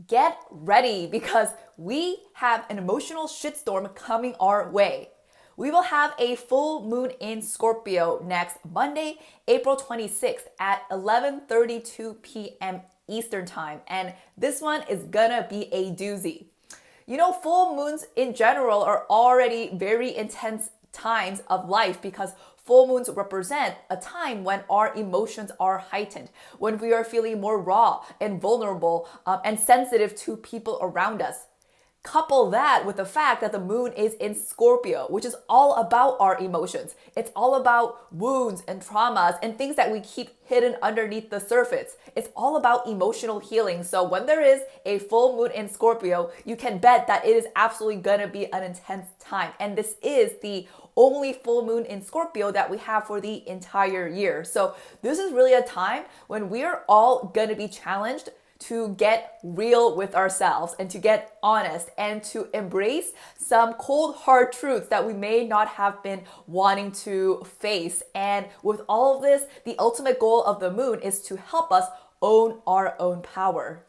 Get ready because we have an emotional shitstorm coming our way. We will have a full moon in Scorpio next Monday, April 26th at 11:32 p.m. Eastern Time, and this one is gonna be a doozy. You know, full moons in general are already very intense times of life because full moons represent a time when our emotions are heightened, when we are feeling more raw and vulnerable and sensitive to people around us. Couple that with the fact that the moon is in Scorpio, which is all about our emotions. It's all about wounds and traumas and things that we keep hidden underneath the surface. It's all about emotional healing. So when there is a full moon in Scorpio, you can bet that it is absolutely gonna be an intense time. And this is the only full moon in Scorpio that we have for the entire year. So this is really a time when we are all gonna be challenged to get real with ourselves and to get honest and to embrace some cold hard truths that we may not have been wanting to face. And with all of this, the ultimate goal of the moon is to help us own our own power.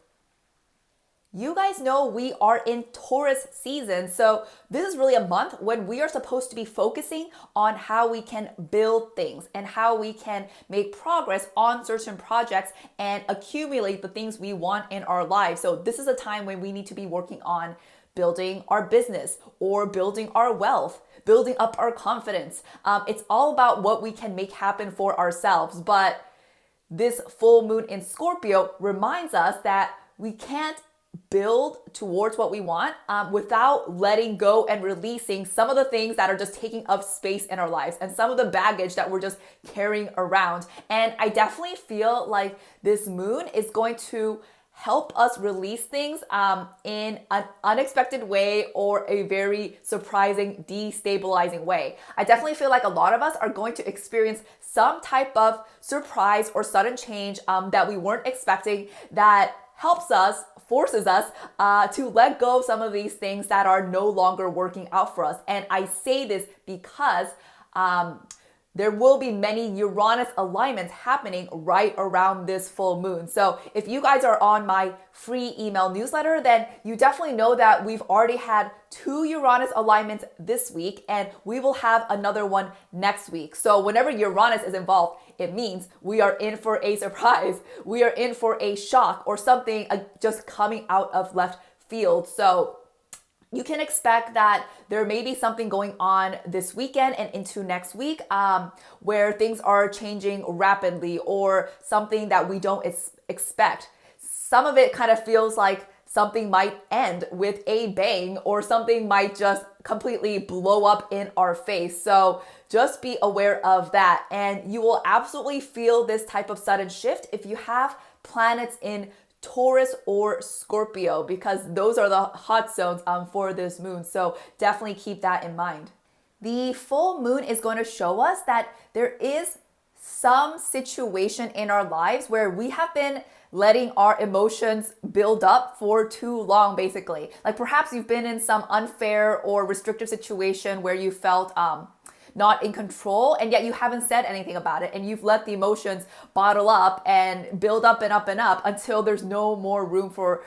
You guys know we are in Taurus season, so this is really a month when we are supposed to be focusing on how we can build things and how we can make progress on certain projects and accumulate the things we want in our lives. So this is a time when we need to be working on building our business or building our wealth, building up our confidence. It's all about what we can make happen for ourselves. But this full moon in Scorpio reminds us that we can't build towards what we want without letting go and releasing some of the things that are just taking up space in our lives and some of the baggage that we're just carrying around. And I definitely feel like this moon is going to help us release things in an unexpected way or a very surprising, destabilizing way. I definitely feel like a lot of us are going to experience some type of surprise or sudden change that we weren't expecting that forces us to let go of some of these things that are no longer working out for us. And I say this because there will be many Uranus alignments happening right around this full moon. So if you guys are on my free email newsletter, then you definitely know that we've already had 2 Uranus alignments this week, and we will have another one next week. So whenever Uranus is involved, it means we are in for a surprise. We are in for a shock or something just coming out of left field. So you can expect that there may be something going on this weekend and into next week where things are changing rapidly or something that we don't expect. Some of it kind of feels like something might end with a bang or something might just completely blow up in our face. So just be aware of that. And you will absolutely feel this type of sudden shift if you have planets in Taurus or Scorpio, because those are the hot zones for this moon. So definitely keep that in mind. The full moon is going to show us that there is some situation in our lives where we have been letting our emotions build up for too long, basically. Like perhaps you've been in some unfair or restrictive situation where you felt not in control, and yet you haven't said anything about it, and you've let the emotions bottle up and build up and up and up until there's no more room for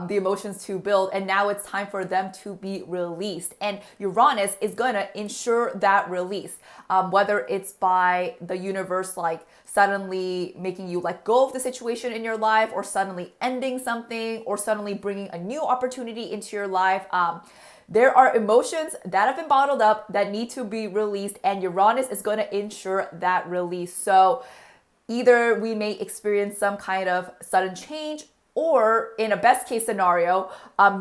the emotions to build, and now it's time for them to be released. And Uranus is going to ensure that release, whether it's by the universe like suddenly making you let go of the situation in your life, or suddenly ending something, or suddenly bringing a new opportunity into your life. There are emotions that have been bottled up that need to be released, and Uranus is going to ensure that release. So either we may experience some kind of sudden change, or in a best case scenario,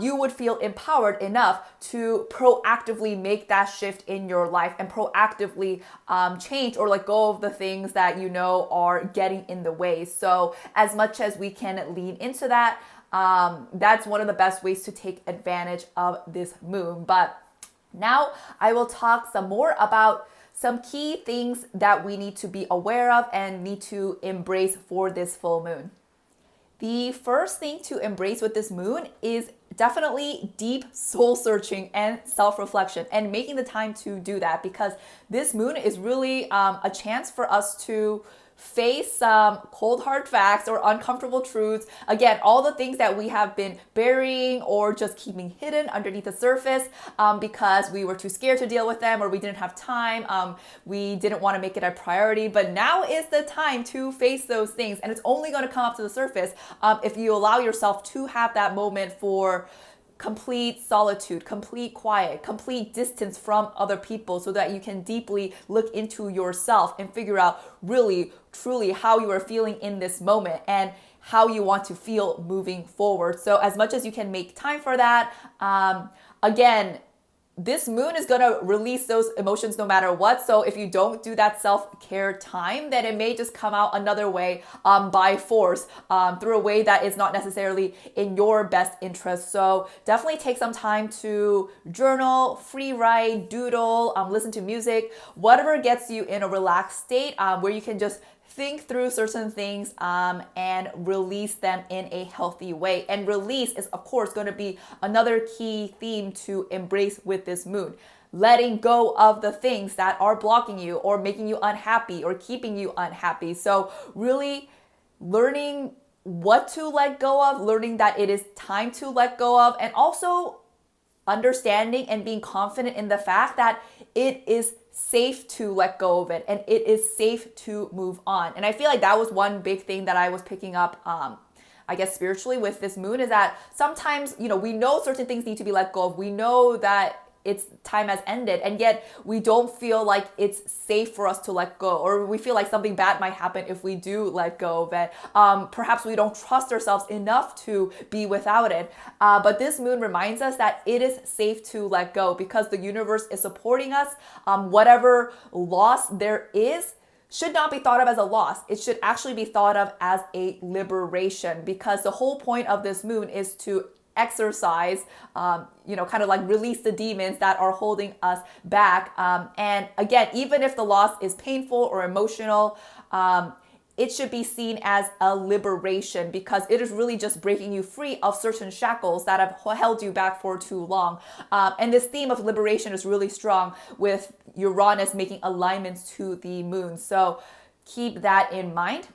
you would feel empowered enough to proactively make that shift in your life and proactively change or let go of the things that you know are getting in the way. So as much as we can lean into that, that's one of the best ways to take advantage of this moon. But now I will talk some more about some key things that we need to be aware of and need to embrace for this full moon. The first thing to embrace with this moon is definitely deep soul searching and self-reflection, and making the time to do that, because this moon is really a chance for us to face some cold hard facts or uncomfortable truths. Again, all the things that we have been burying or just keeping hidden underneath the surface because we were too scared to deal with them or we didn't have time. We didn't want to make it a priority. But now is the time to face those things. And it's only going to come up to the surface if you allow yourself to have that moment for complete solitude, complete quiet, complete distance from other people so that you can deeply look into yourself and figure out really, truly how you are feeling in this moment and how you want to feel moving forward. So as much as you can make time for that, again, this moon is going to release those emotions no matter what. So if you don't do that self-care time, then it may just come out another way by force through a way that is not necessarily in your best interest. So definitely take some time to journal, free write, doodle, listen to music, whatever gets you in a relaxed state where you can just think through certain things and release them in a healthy way. And release is, of course, going to be another key theme to embrace with this moon. Letting go of the things that are blocking you or making you unhappy or keeping you unhappy. So really learning what to let go of, learning that it is time to let go of, and also understanding and being confident in the fact that it is safe to let go of it and it is safe to move on. And I feel like that was one big thing that I was picking up, I guess spiritually with this moon, is that sometimes, we know certain things need to be let go of. We know that its time has ended, and yet we don't feel like it's safe for us to let go, or we feel like something bad might happen if we do let go of it. Perhaps we don't trust ourselves enough to be without it. But this moon reminds us that it is safe to let go because the universe is supporting us. Whatever loss there is should not be thought of as a loss. It should actually be thought of as a liberation, because the whole point of this moon is to exercise, kind of like release the demons that are holding us back. And again, even if the loss is painful or emotional, it should be seen as a liberation because it is really just breaking you free of certain shackles that have held you back for too long. And this theme of liberation is really strong with Uranus making alignments to the moon. So keep that in mind.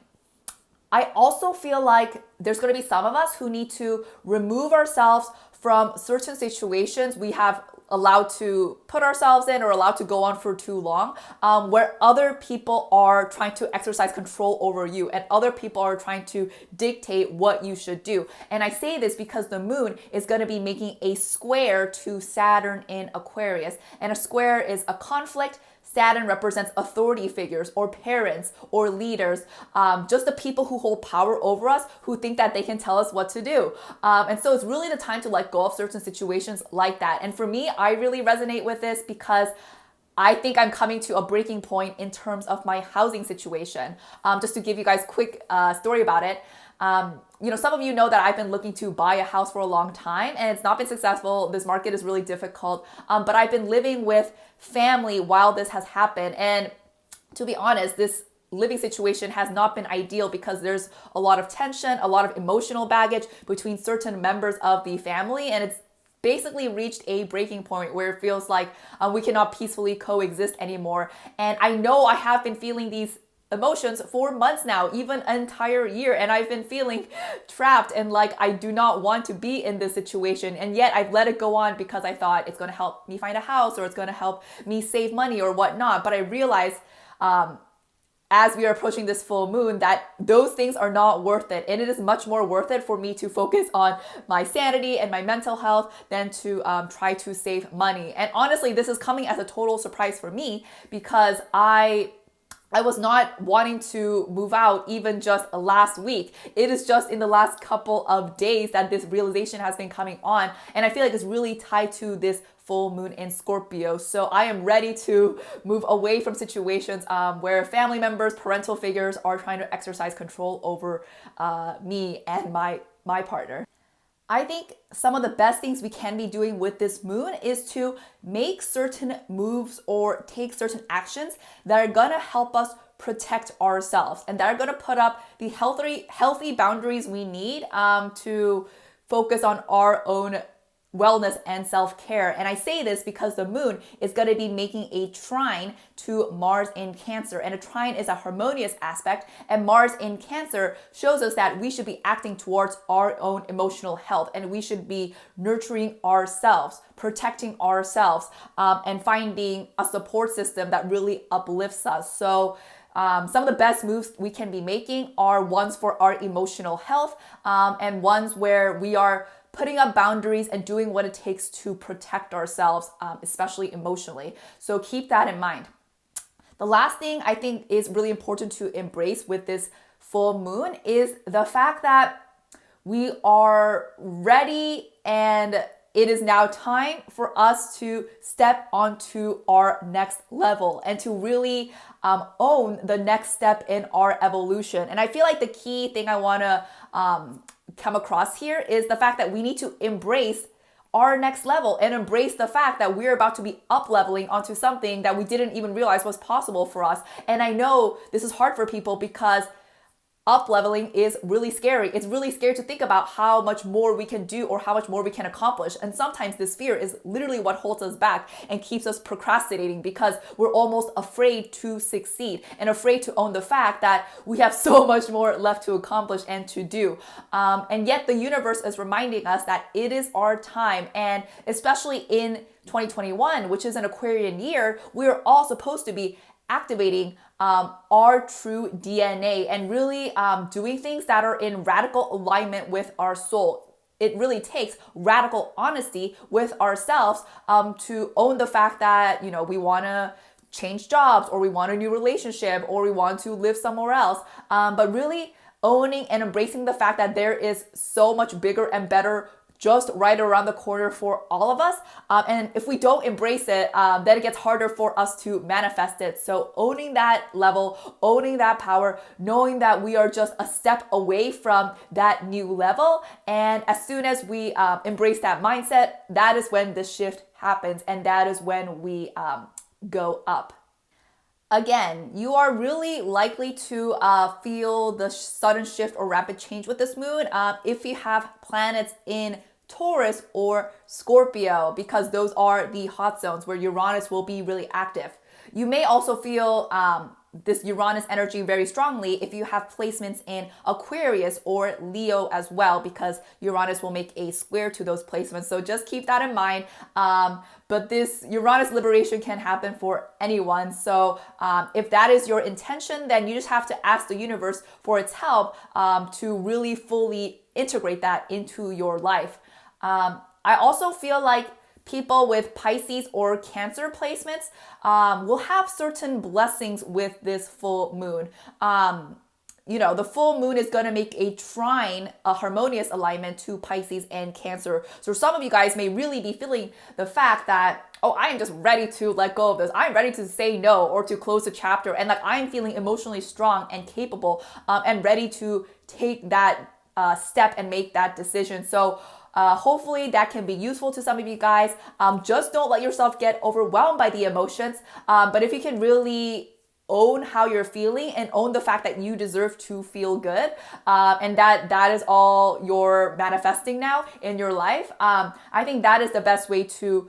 I also feel like there's going to be some of us who need to remove ourselves from certain situations we have allowed to put ourselves in or allowed to go on for too long, where other people are trying to exercise control over you and other people are trying to dictate what you should do. And I say this because the moon is going to be making a square to Saturn in Aquarius, and a square is a conflict. Saturn represents authority figures or parents or leaders, just the people who hold power over us, who think that they can tell us what to do. And so it's really the time to let go of certain situations like that. And for me, I really resonate with this because I think I'm coming to a breaking point in terms of my housing situation. Just to give you guys a quick story about it. Some of you know that I've been looking to buy a house for a long time and it's not been successful. This market is really difficult. But I've been living with family while this has happened. And to be honest, this living situation has not been ideal because there's a lot of tension, a lot of emotional baggage between certain members of the family. And it's basically reached a breaking point where it feels like we cannot peacefully coexist anymore. And I know I have been feeling these emotions for months now, even an entire year, and I've been feeling trapped and like I do not want to be in this situation, and yet I've let it go on because I thought it's going to help me find a house or it's going to help me save money or whatnot. But I realized as we are approaching this full moon that those things are not worth it, and it is much more worth it for me to focus on my sanity and my mental health than to try to save money. And honestly, this is coming as a total surprise for me because I was not wanting to move out even just last week. It is just in the last couple of days that this realization has been coming on. And I feel like it's really tied to this full moon in Scorpio. So I am ready to move away from situations where family members, parental figures are trying to exercise control over me and my partner. I think some of the best things we can be doing with this moon is to make certain moves or take certain actions that are going to help us protect ourselves and that are going to put up the healthy boundaries we need to focus on our own wellness and self-care. And I say this because the moon is going to be making a trine to Mars in Cancer. And a trine is a harmonious aspect. And Mars in Cancer shows us that we should be acting towards our own emotional health. And we should be nurturing ourselves, protecting ourselves, and finding a support system that really uplifts us. So some of the best moves we can be making are ones for our emotional health, and ones where we are putting up boundaries and doing what it takes to protect ourselves, especially emotionally. So keep that in mind. The last thing I think is really important to embrace with this full moon is the fact that we are ready, and it is now time for us to step onto our next level and to really own the next step in our evolution. And I feel like the key thing I want to come across here is the fact that we need to embrace our next level and embrace the fact that we're about to be up leveling onto something that we didn't even realize was possible for us. And I know this is hard for people because up leveling is really scary. It's really scary to think about how much more we can do or how much more we can accomplish. And sometimes this fear is literally what holds us back and keeps us procrastinating because we're almost afraid to succeed and afraid to own the fact that we have so much more left to accomplish and to do. And yet the universe is reminding us that it is our time. And especially in 2021, which is an Aquarian year, we're all supposed to be activating our true DNA and really doing things that are in radical alignment with our soul. It really takes radical honesty with ourselves to own the fact that, you know, we want to change jobs or we want a new relationship or we want to live somewhere else. But really owning and embracing the fact that there is so much bigger and better just right around the corner for all of us. And if we don't embrace it, then it gets harder for us to manifest it. So owning that level, owning that power, knowing that we are just a step away from that new level. And as soon as we embrace that mindset, that is when the shift happens. And that is when we go up. Again, you are really likely to feel the sudden shift or rapid change with this moon if you have planets in Taurus or Scorpio, because those are the hot zones where Uranus will be really active. You may also feel this Uranus energy very strongly if you have placements in Aquarius or Leo as well, because Uranus will make a square to those placements. So just keep that in mind. But this Uranus liberation can happen for anyone. So if that is your intention, then you just have to ask the universe for its help to really fully integrate that into your life. I also feel like people with Pisces or Cancer placements will have certain blessings with this full moon. You know, the full moon is going to make a trine, a harmonious alignment to Pisces and Cancer. So some of you guys may really be feeling the fact that, oh, I am just ready to let go of this. I'm ready to say no or to close the chapter. And like I'm feeling emotionally strong and capable and ready to take that step and make that decision. So hopefully that can be useful to some of you guys. Just don't let yourself get overwhelmed by the emotions. But if you can really own how you're feeling and own the fact that you deserve to feel good, and that is all you're manifesting now in your life, I think that is the best way to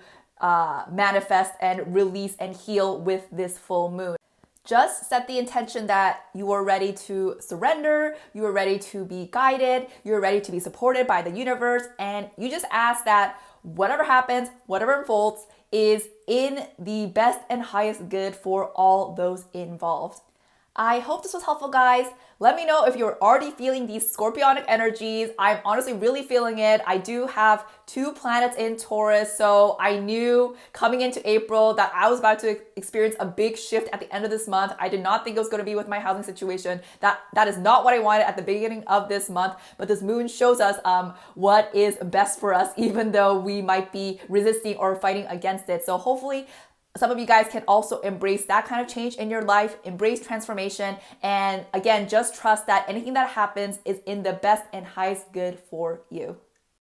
manifest and release and heal with this full moon. Just set the intention that you are ready to surrender, you are ready to be guided, you're ready to be supported by the universe, and you just ask that whatever happens, whatever unfolds, is in the best and highest good for all those involved. I hope this was helpful, guys. Let me know if you're already feeling these scorpionic energies. I'm honestly really feeling it. I do have 2 planets in Taurus, so I knew coming into April that I was about to experience a big shift at the end of this month. I did not think it was going to be with my housing situation. That is not what I wanted at the beginning of this month, but this moon shows us what is best for us, even though we might be resisting or fighting against it. So hopefully some of you guys can also embrace that kind of change in your life, embrace transformation, and again, just trust that anything that happens is in the best and highest good for you.